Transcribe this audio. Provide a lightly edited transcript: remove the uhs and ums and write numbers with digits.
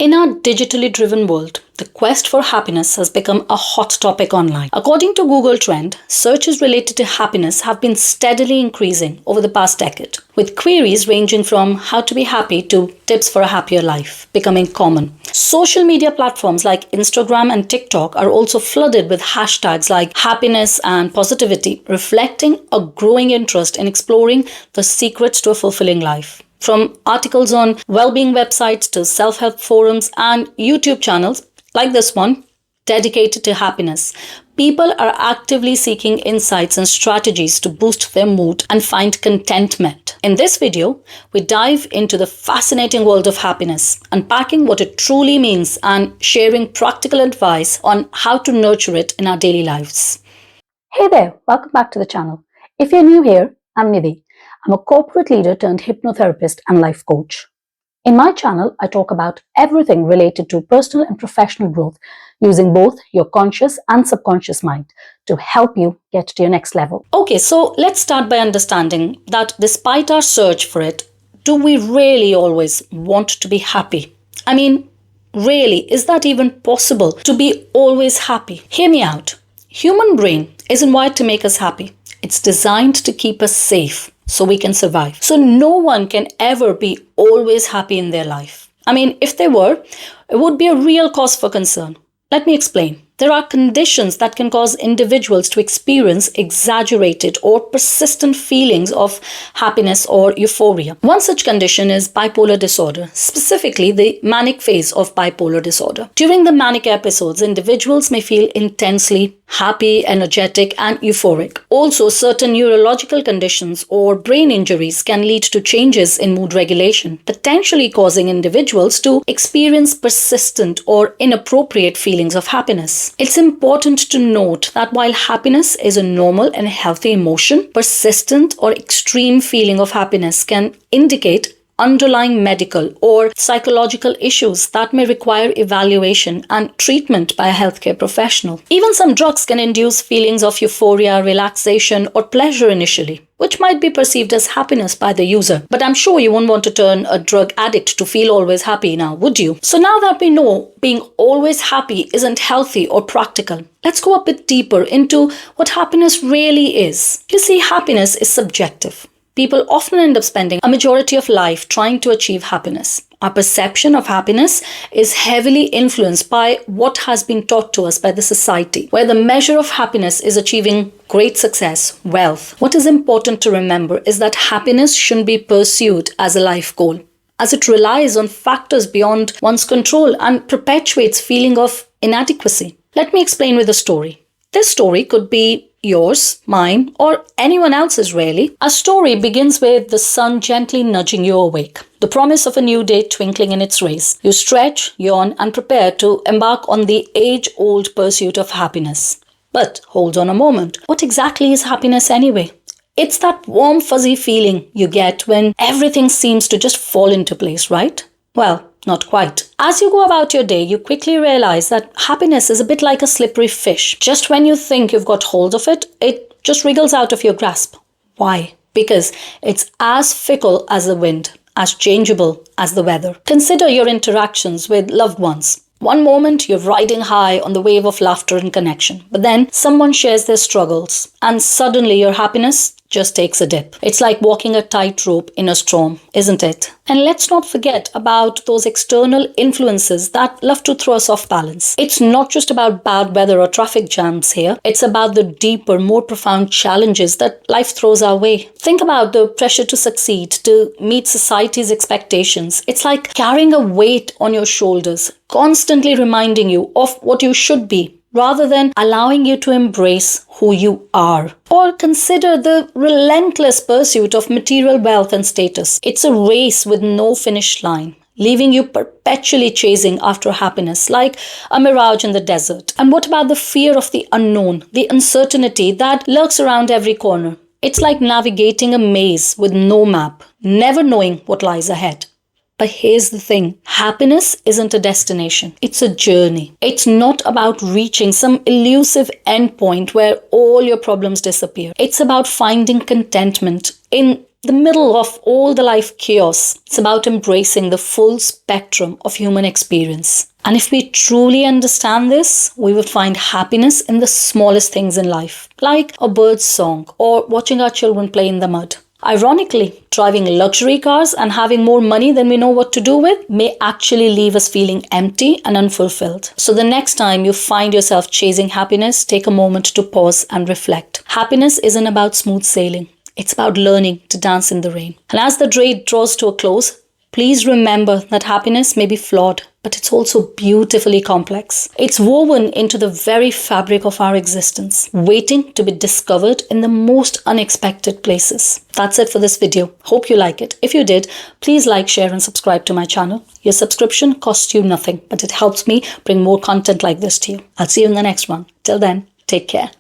In our digitally driven world, the quest for happiness has become a hot topic online. According to Google Trend, searches related to happiness have been steadily increasing over the past decade, with queries ranging from how to be happy to tips for a happier life becoming common. Social media platforms like Instagram and TikTok are also flooded with hashtags like happiness and positivity, reflecting a growing interest in exploring the secrets to a fulfilling life. From articles on well-being websites to self-help forums and YouTube channels like this one, dedicated to happiness, people are actively seeking insights and strategies to boost their mood and find contentment. In this video, we dive into the fascinating world of happiness, unpacking what it truly means and sharing practical advice on how to nurture it in our daily lives. Hey there, welcome back to the channel. If you're new here, I'm Nidhi. I'm a corporate leader turned hypnotherapist and life coach. In my channel, I talk about everything related to personal and professional growth using both your conscious and subconscious mind to help you get to your next level. Okay, so let's start by understanding that despite our search for it, do we really always want to be happy? I mean, really, is that even possible to be always happy? Hear me out. Human brain isn't wired to make us happy. It's designed to keep us safe so we can survive. So no one can ever be always happy in their life. I mean, if they were, it would be a real cause for concern. Let me explain. There are conditions that can cause individuals to experience exaggerated or persistent feelings of happiness or euphoria. One such condition is bipolar disorder, specifically the manic phase of bipolar disorder. During the manic episodes, individuals may feel intensely happy, energetic, and euphoric. Also, certain neurological conditions or brain injuries can lead to changes in mood regulation, potentially causing individuals to experience persistent or inappropriate feelings of happiness. It's important to note that while happiness is a normal and healthy emotion, persistent or extreme feeling of happiness can indicate underlying medical or psychological issues that may require evaluation and treatment by a healthcare professional. Even some drugs can induce feelings of euphoria, relaxation, or pleasure initially, which might be perceived as happiness by the user. But I'm sure you wouldn't want to turn a drug addict to feel always happy now, would you? So now that we know being always happy isn't healthy or practical, let's go a bit deeper into what happiness really is. You see, happiness is subjective. People often end up spending a majority of life trying to achieve happiness. Our perception of happiness is heavily influenced by what has been taught to us by the society, where the measure of happiness is achieving great success, wealth. What is important to remember is that happiness shouldn't be pursued as a life goal, as it relies on factors beyond one's control and perpetuates feeling of inadequacy. Let me explain with a story. This story could be yours, mine, or anyone else's really. A story begins with the sun gently nudging you awake, the promise of a new day twinkling in its rays. You stretch, yawn, and prepare to embark on the age-old pursuit of happiness. But hold on a moment. What exactly is happiness anyway? It's that warm, fuzzy feeling you get when everything seems to just fall into place, right? Well, not quite. As you go about your day, you quickly realize that happiness is a bit like a slippery fish. Just when you think you've got hold of it, it just wriggles out of your grasp. Why? Because it's as fickle as the wind, as changeable as the weather. Consider your interactions with loved ones. One moment you're riding high on the wave of laughter and connection, but then someone shares their struggles, and suddenly your happiness just takes a dip. It's like walking a tightrope in a storm, isn't it? And let's not forget about those external influences that love to throw us off balance. It's not just about bad weather or traffic jams here. It's about the deeper, more profound challenges that life throws our way. Think about the pressure to succeed, to meet society's expectations. It's like carrying a weight on your shoulders, constantly reminding you of what you should be, rather than allowing you to embrace who you are. Or consider the relentless pursuit of material wealth and status. It's a race with no finish line, leaving you perpetually chasing after happiness like a mirage in the desert. And what about the fear of the unknown, the uncertainty that lurks around every corner? It's like navigating a maze with no map, never knowing what lies ahead. But here's the thing, happiness isn't a destination, it's a journey. It's not about reaching some elusive endpoint where all your problems disappear. It's about finding contentment in the middle of all the life chaos. It's about embracing the full spectrum of human experience. And if we truly understand this, we would find happiness in the smallest things in life, like a bird's song or watching our children play in the mud. Ironically, driving luxury cars and having more money than we know what to do with may actually leave us feeling empty and unfulfilled. So the next time you find yourself chasing happiness, take a moment to pause and reflect. Happiness isn't about smooth sailing. It's about learning to dance in the rain. And as the day draws to a close, please remember that happiness may be flawed, but it's also beautifully complex. It's woven into the very fabric of our existence, waiting to be discovered in the most unexpected places. That's it for this video. Hope you like it. If you did, please like, share and subscribe to my channel. Your subscription costs you nothing, but it helps me bring more content like this to you. I'll see you in the next one. Till then, take care.